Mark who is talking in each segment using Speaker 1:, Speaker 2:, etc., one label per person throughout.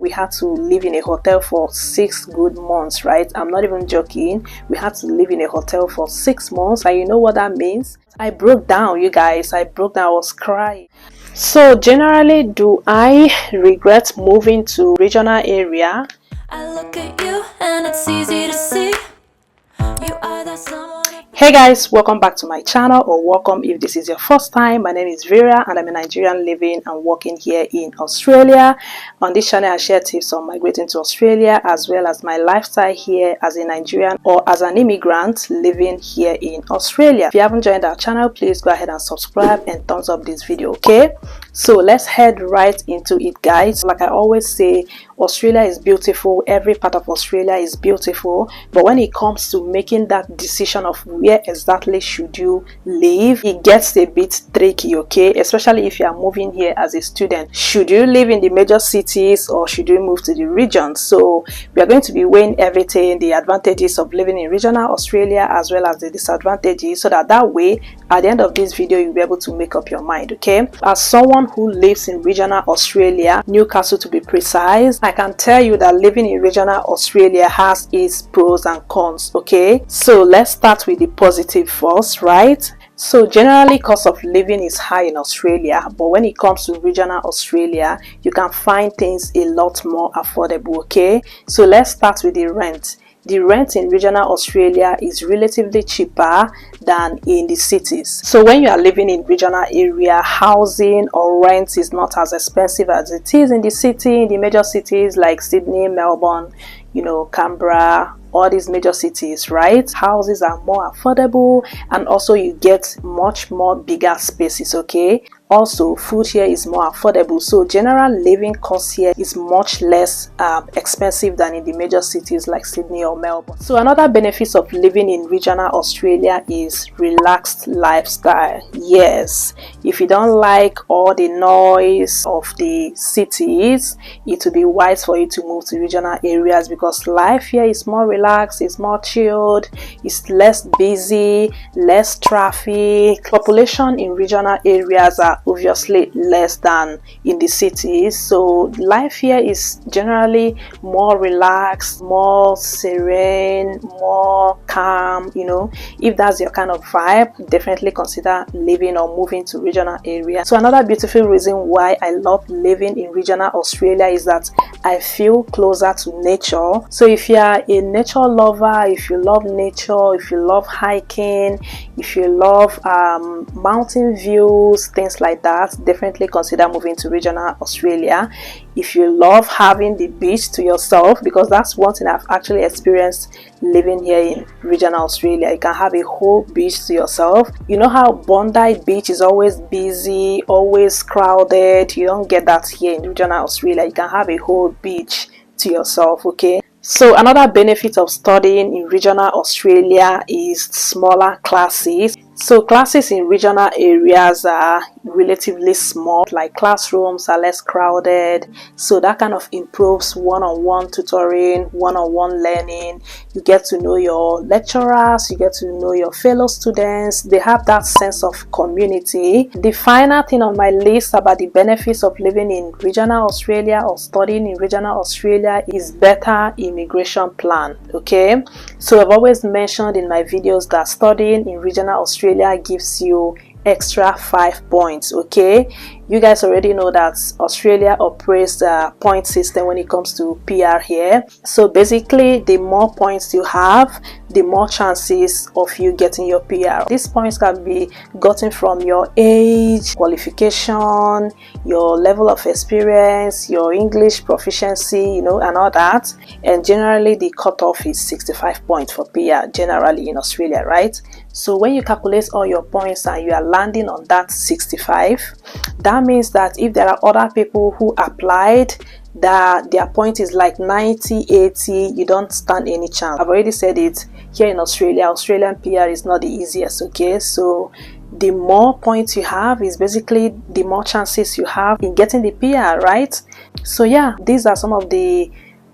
Speaker 1: We had to live in a hotel for 6 good months, right? I'm not even joking. We had to live in a hotel for 6 months, and you know what that means? I broke down, you guys. I broke down. I was crying. So generally, do I regret moving to regional area?
Speaker 2: I look at you and it's easy to see you are that someone.
Speaker 1: Hey guys, welcome back to my channel, or welcome if this is your first time. My name is Vera and I'm a Nigerian living and working here in Australia. On this channel I share tips on migrating to Australia, as well as my lifestyle here as a Nigerian or as an immigrant living here in Australia. If you haven't joined our channel, please go ahead and subscribe and thumbs up this video, okay? So let's head right into it, guys. Like I always say, Australia is beautiful. Every part of Australia is beautiful, but when it comes to making that decision of where exactly should you live, it gets a bit tricky, okay? Especially if you are moving here as a student. Should you live in the major cities or should you move to the regions? So we are going to be weighing everything, the advantages of living in regional Australia as well as the disadvantages, so that way at the end of this video you'll be able to make up your mind, okay? As someone who lives in regional Australia, Newcastle to be precise, I can tell you that living in regional Australia has its pros and cons, okay? So let's start with the positive first, right? So generally cost of living is high in Australia, but when it comes to regional Australia, you can find things a lot more affordable, okay? So let's start with the rent. The rent in regional Australia is relatively cheaper than in the cities. So when you are living in regional area, housing or rent is not as expensive as it is in the city, in the major cities like Sydney, Melbourne, you know, Canberra, all these major cities, right? Houses are more affordable and also you get much more bigger spaces, okay? Also, food here is more affordable, so general living cost here is much less expensive than in the major cities like Sydney or Melbourne. So another benefit of living in regional Australia is relaxed lifestyle. Yes, if you don't like all the noise of the cities, it will be wise for you to move to regional areas because life here is more relaxed, it's more chilled, it's less busy, less traffic. Population in regional areas are obviously less than in the cities, so life here is generally more relaxed, more serene, more calm, you know. If that's your kind of vibe, definitely consider living or moving to regional area. So another beautiful reason why I love living in regional Australia is that I feel closer to nature. So if you are a nature lover, if you love nature, if you love hiking, if you love mountain views, things like that, definitely consider moving to regional Australia. If you love having the beach to yourself, because that's one thing I've actually experienced living here in regional Australia, you can have a whole beach to yourself. You know how Bondi Beach is always busy, always crowded? You don't get that here in regional Australia. You can have a whole beach to yourself, okay? So another benefit of studying in regional Australia is smaller classes. So classes in regional areas are relatively small, like classrooms are less crowded, so that kind of improves one-on-one tutoring, one-on-one learning. You get to know your lecturers, you get to know your fellow students. They have that sense of community. The final thing on my list about the benefits of living in regional Australia or studying in regional Australia is better immigration plan, okay? So I've always mentioned in my videos that studying in regional Australia gives you extra 5 points, okay? You guys already know that Australia operates the point system when it comes to PR here. So basically, the more points you have, the more chances of you getting your PR. These points can be gotten from your age, qualification, your level of experience, your English proficiency, you know, and all that. And generally, the cutoff is 65 points for PR, generally in Australia, right? So when you calculate all your points and you are landing on that 65, that means that if there are other people who applied that their point is like 90, 80, you don't stand any chance. I've already said it, here in Australia, Australian PR is not the easiest, okay? So the more points you have is basically the more chances you have in getting the PR, right? So yeah, these are some of the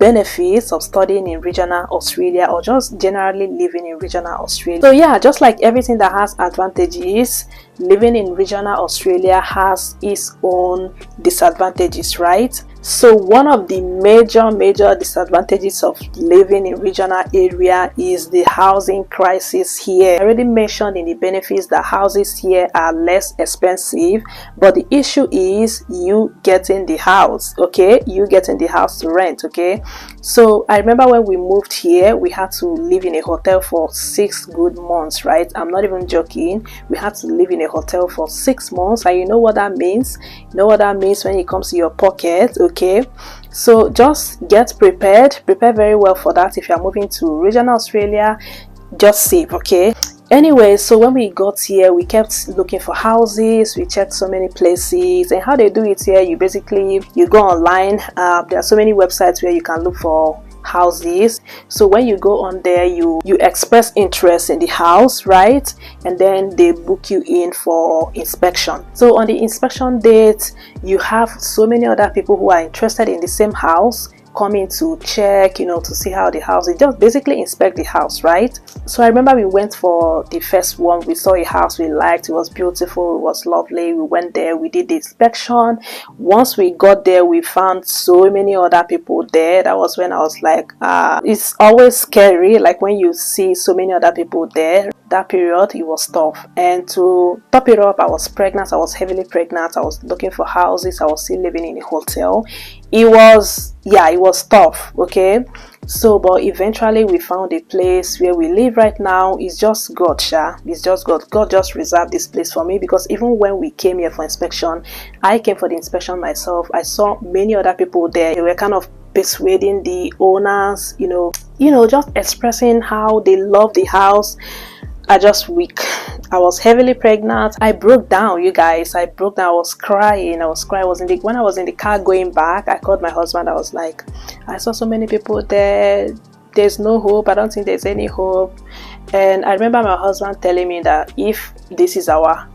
Speaker 1: benefits of studying in regional Australia or just generally living in regional Australia. So yeah, just like everything that has advantages, living in regional Australia has its own disadvantages, right? So one of the major disadvantages of living in regional area is the housing crisis here. I already mentioned in the benefits that houses here are less expensive, but the issue is you getting the house, okay? You getting the house to rent, okay? So I remember when we moved here, we had to live in a hotel for 6 good months, right? I'm not even joking. We had to live in a hotel for 6 months, and you know what that means? You know what that means when it comes to your pocket, okay? So just get prepared, prepare very well for that. If you're moving to regional Australia, just save, okay? Anyway, so when we got here, we kept looking for houses. We checked so many places, and how they do it here, you go online. There are so many websites where you can look for houses. So when you go on there, you express interest in the house, right? And then they book you in for inspection. So on the inspection date, you have so many other people who are interested in the same house coming to check, to see how the house is, just basically inspect the house, right? So I remember we went for the first one. We saw a house we liked. It was beautiful, it was lovely. We went there, we did the inspection. Once we got there, we found so many other people there. That was when I was like, it's always scary, like when you see so many other people there. That period, it was tough. And to top it up, I was pregnant. I was heavily pregnant. I was looking for houses. I was still living in a hotel. It was tough, okay? So but eventually we found a place where we live right now. It's just God, it's just God just reserved this place for me, because even when we came here for inspection, I came for the inspection myself. I saw many other people there. They were kind of persuading the owners, just expressing how they love the house. I just weak. I was heavily pregnant. I broke down, you guys. I broke down. I was crying. When I was in the car going back, I called my husband. I was like, I saw so many people there. There's no hope. I don't think there's any hope. And I remember my husband telling me that if this is our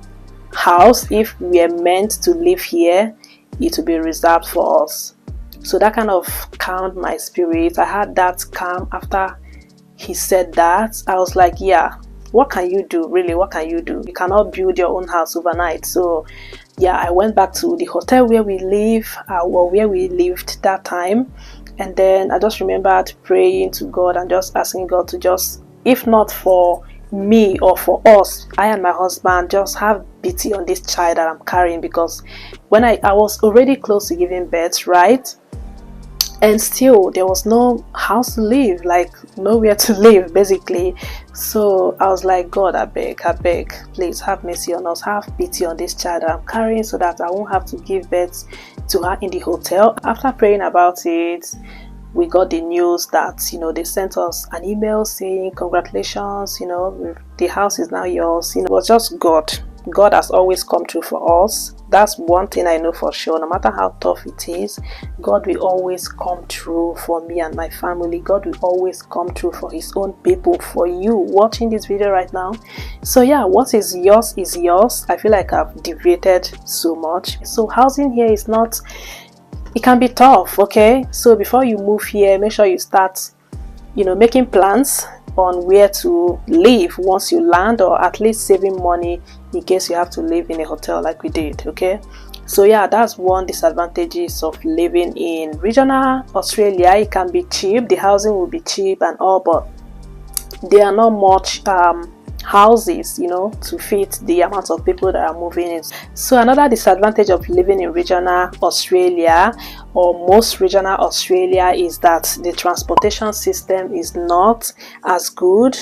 Speaker 1: house, if we are meant to live here, it will be reserved for us. So that kind of calmed my spirit. I had that calm after he said that. I was like, yeah, what can you do? Really, what can you do? You cannot build your own house overnight. So yeah, I went back to the hotel where we where we lived that time. And then I just remembered praying to God and just asking God to just, if not for me or for us, I and my husband, just have pity on this child that I'm carrying. Because when I was already close to giving birth, right? And still there was no house to live, like nowhere to live basically. So I was like, God, I beg, please have mercy on us, have pity on this child that I'm carrying, so that I won't have to give birth to her in the hotel. After praying about it, we got the news that they sent us an email saying congratulations, the house is now yours. It was just God has always come through for us. That's one thing I know for sure. No matter how tough it is, God will always come through for me and my family. God will always come through for his own people, for you watching this video right now. So yeah, what is yours is yours. I feel like I've deviated so much. So housing here is not, it can be tough, okay? So before you move here, make sure you start making plans on where to live once you land, or at least saving money in case you have to live in a hotel like we did, okay? So yeah, that's one disadvantages of living in regional Australia. It can be cheap, the housing will be cheap and all, but there are not much houses to fit the amount of people that are moving in. So another disadvantage of living in regional Australia, or most regional Australia, is that the transportation system is not as good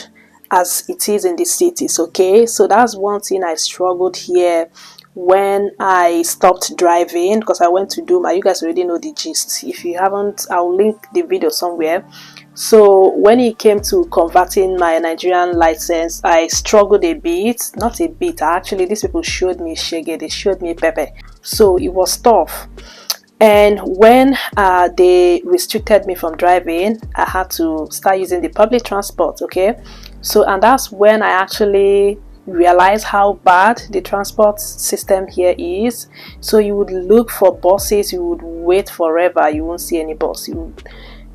Speaker 1: as it is in the cities, okay? So that's one thing I struggled here when I stopped driving, because I went to do you guys already know the gist. If you haven't, I'll link the video somewhere. So when it came to converting my Nigerian license, I struggled a bit. Not a bit, actually. These people showed me shege, they showed me pepper. So it was tough. And when they restricted me from driving, I had to start using the public transport, okay? So, and that's when I actually realized how bad the transport system here is. So you would look for buses, you would wait forever, you won't see any bus.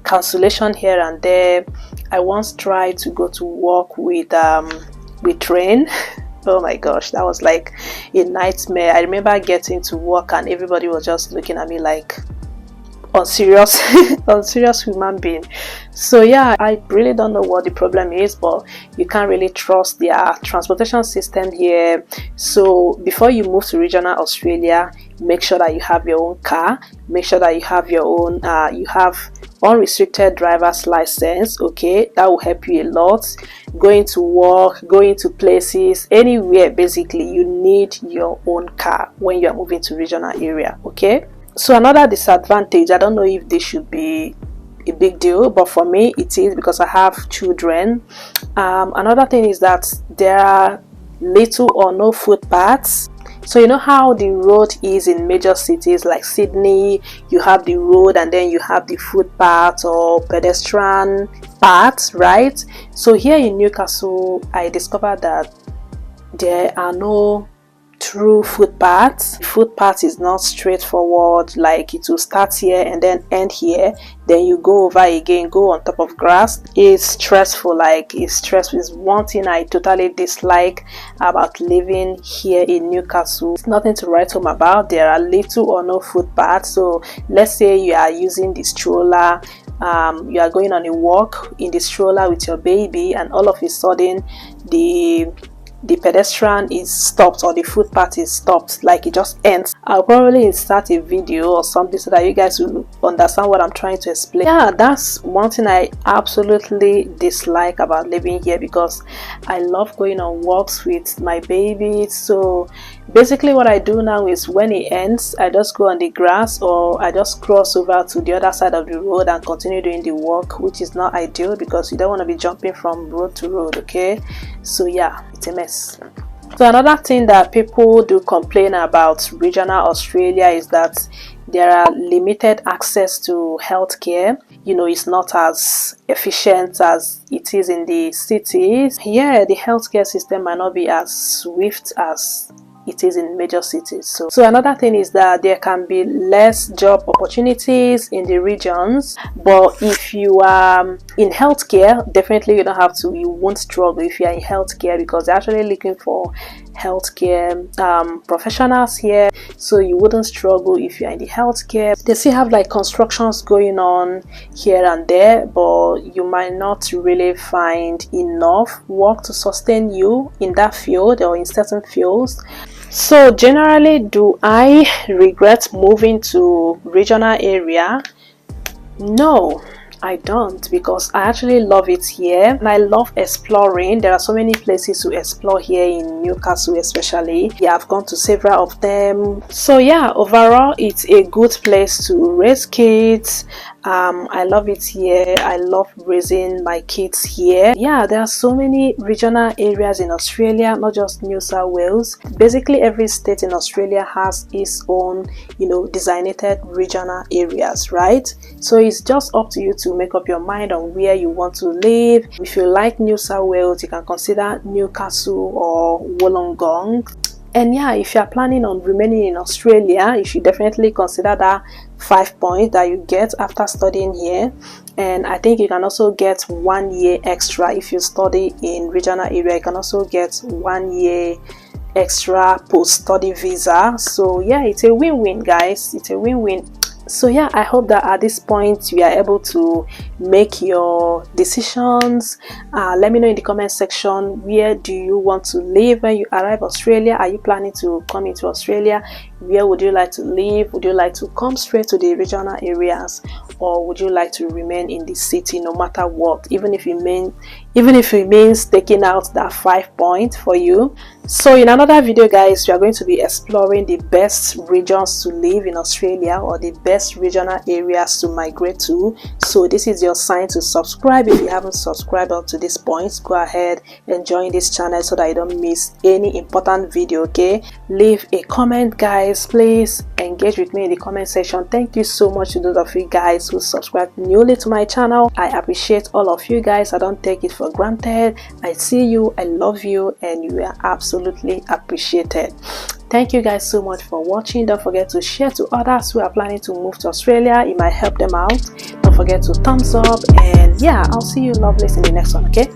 Speaker 1: Cancellation here and there. I once tried to go to work with train. Oh my gosh, that was like a nightmare. I remember getting to work and everybody was just looking at me like, unserious unserious human being. So yeah, I really don't know what the problem is, but you can't really trust their transportation system here. So before you move to regional Australia, make sure that you have your own car, make sure that you have your own you have unrestricted driver's license. Okay, that will help you a lot. Going to work, going to places, anywhere, basically you need your own car when you are moving to regional area. Okay, so another disadvantage, I don't know if this should be a big deal, but for me it is, because I have children. Another thing is that there are little or no footpaths. So you know how the road is in major cities like Sydney, you have the road and then you have the footpath or pedestrian paths, right? So here in Newcastle, I discovered that there are no true footpaths. Footpath is not straightforward, like it will start here and then end here, then you go over again, go on top of grass. It's stressful, like it's stressful. It's one thing I totally dislike about living here in Newcastle. It's nothing to write home about. There are little or no footpaths. So let's say you are using the stroller, you are going on a walk in the stroller with your baby, and all of a sudden the pedestrian is stopped or the footpath is stopped, like it just ends. I'll probably insert a video or something so that you guys will understand what I'm trying to explain. Yeah, that's one thing I absolutely dislike about living here, because I love going on walks with my baby. So basically what I do now is when it ends, I just go on the grass or I just cross over to the other side of the road and continue doing the walk, which is not ideal because you don't want to be jumping from road to road. Okay, so yeah, it's a mess. So another thing that people do complain about regional Australia is that there are limited access to healthcare. You know, it's not as efficient as it is in the cities. Yeah, the healthcare system might not be as swift as it is in major cities. So another thing is that there can be less job opportunities in the regions, but if you are in healthcare, definitely you won't struggle if you are in healthcare, because they're actually looking for healthcare professionals here, so you wouldn't struggle if you're in the healthcare. They still have like constructions going on here and there, but you might not really find enough work to sustain you in that field or in certain fields. So generally, do I regret moving to regional area? No, I don't, because I actually love it here and I love exploring. There are so many places to explore here in Newcastle especially. Yeah, I've gone to several of them. So yeah, overall it's a good place to raise kids. I love it here. I love raising my kids here. Yeah, there are so many regional areas in Australia, not just New South Wales. Basically every state in Australia has its own, designated regional areas, right? So it's just up to you to make up your mind on where you want to live. If you like New South Wales, you can consider Newcastle or Wollongong. And yeah, if you are planning on remaining in Australia, you should definitely consider that 5 points that you get after studying here. And I think you can also get 1 year extra if you study in regional area. You can also get 1 year extra post-study visa. So yeah, it's a win-win, guys. It's a win-win. So yeah, I hope that at this point you are able to make your decisions. Let me know in the comment section, where do you want to live when you arrive Australia? Are you planning to come into Australia? Where would you like to live? Would you like to come straight to the regional areas, or would you like to remain in the city no matter what, even if it means taking out that 5 points for you? So in another video, guys, we are going to be exploring the best regions to live in Australia, or the best regional areas to migrate to. So this is your sign to subscribe. If you haven't subscribed up to this point, go ahead and join this channel so that you don't miss any important video. Okay, leave a comment, guys. Please engage with me in the comment section. Thank you so much to those of you guys who subscribed newly to my channel. I appreciate all of you guys. I don't take it for granted. I see you, I love you, and you are absolutely appreciated. Thank you guys so much for watching. Don't forget to share to others who are planning to move to Australia. It might help them out. Don't forget to thumbs up, and yeah, I'll see you lovelies in the next one. Okay.